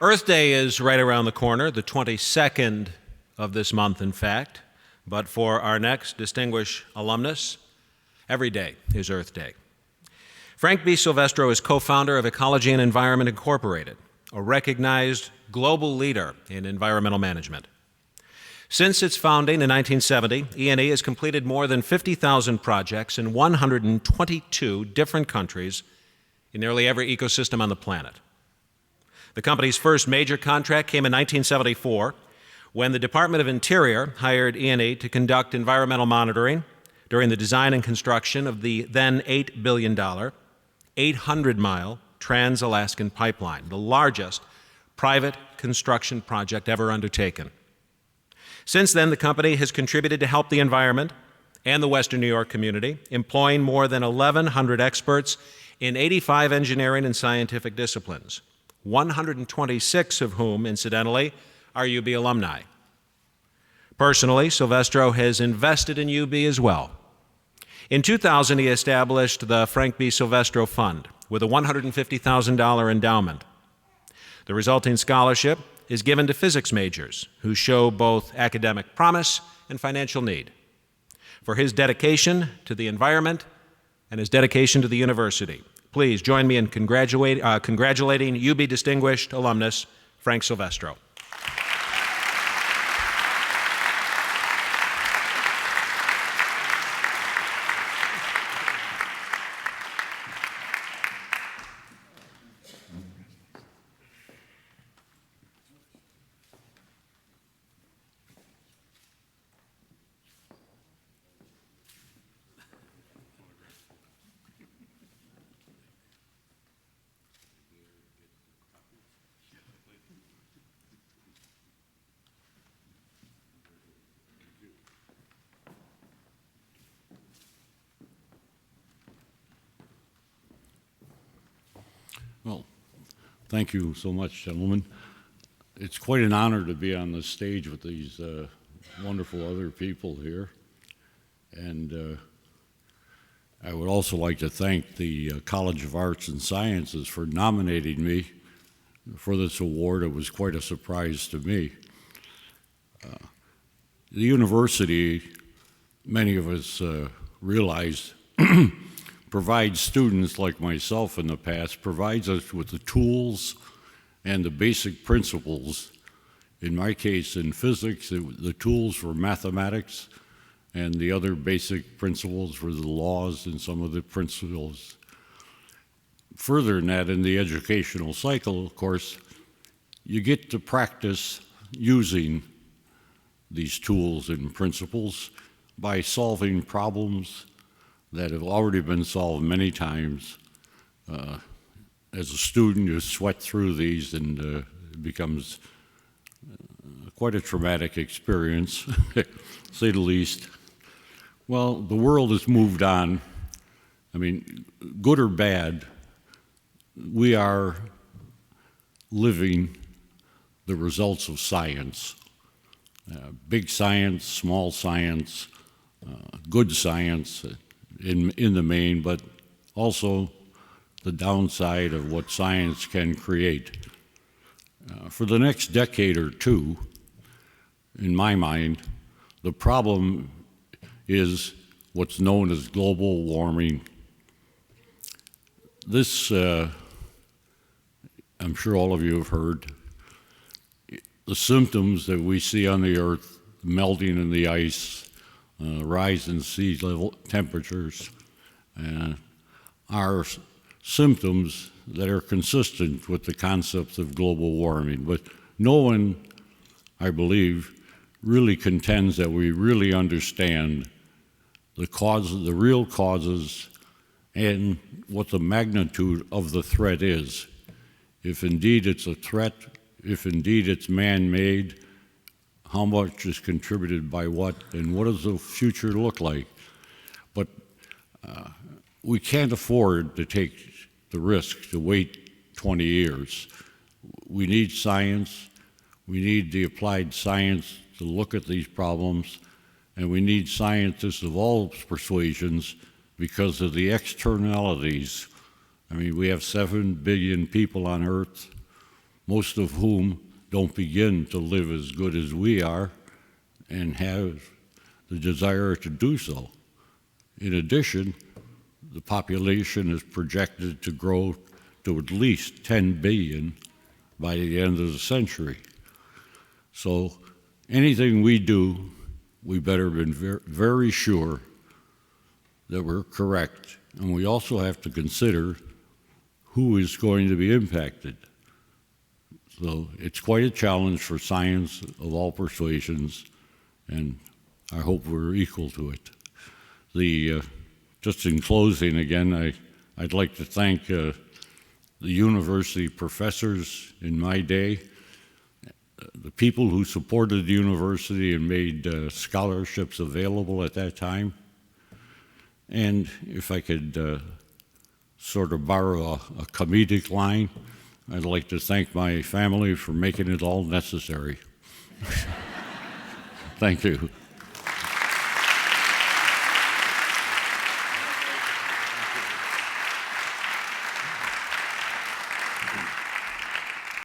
Earth Day is right around the corner, the 22nd of this month, in fact. But for our next distinguished alumnus, every day is Earth Day. Frank B. Silvestro is co-founder of Ecology and Environment Incorporated, a recognized global leader in environmental management. Since its founding in 1970, E&E has completed more than 50,000 projects in 122 different countries in nearly every ecosystem on the planet. The company's first major contract came in 1974 when the Department of Interior hired E&E to conduct environmental monitoring during the design and construction of the then $8 billion, 800-mile Trans-Alaskan Pipeline, the largest private construction project ever undertaken. Since then, the company has contributed to help the environment and the Western New York community, employing more than 1,100 experts in 85 engineering and scientific disciplines, 126 of whom, incidentally, are UB alumni. Personally, Silvestro has invested in UB as well. In 2000, he established the Frank B. Silvestro Fund with a $150,000 endowment. The resulting scholarship is given to physics majors who show both academic promise and financial need. For his dedication to the environment and his dedication to the university, please join me in congratulating UB distinguished alumnus Frank Silvestro. Well, thank you so much, gentlemen. It's quite an honor to be on the stage with these wonderful other people here. And I would also like to thank the College of Arts and Sciences for nominating me for this award. It was quite a surprise to me. The university, many of us realize, provides students like myself in the past, provides us with the tools and the basic principles. In my case, in physics, the tools were mathematics, and the other basic principles were the laws and some of the principles. Further than that, in the educational cycle, of course, you get to practice using these tools and principles by solving problems that have already been solved many times. As a student, you sweat through these, and it becomes quite a traumatic experience, to say the least. Well, the world has moved on. I mean, good or bad, we are living the results of science. Big science, small science, good science, in the main, but also the downside of what science can create. For the next decade or two, in my mind, the problem is what's known as global warming. This, I'm sure all of you have heard, the symptoms that we see on the Earth, melting in the ice, rise in sea level temperatures, are symptoms that are consistent with the concepts of global warming. But no one, I believe, really contends that we really understand the causes, the real causes, and what the magnitude of the threat is. If indeed it's a threat, if indeed it's man-made, how much is contributed by what, and what does the future look like? But we can't afford to take the risk to wait 20 years. We need science, we need the applied science to look at these problems, and we need scientists of all persuasions because of the externalities. I mean, we have 7 billion people on Earth. most of whom don't begin to live as good as we are and have the desire to do so. In addition, the population is projected to grow to at least 10 billion by the end of the century. So anything we do, we better be very sure that we're correct. And we also have to consider who is going to be impacted. So it's quite a challenge for science of all persuasions, and I hope we're equal to it. Just in closing, again, I'd like to thank the university professors in my day, the people who supported the university and made scholarships available at that time. And if I could sort of borrow a comedic line, I'd like to thank my family for making it all necessary. Thank you.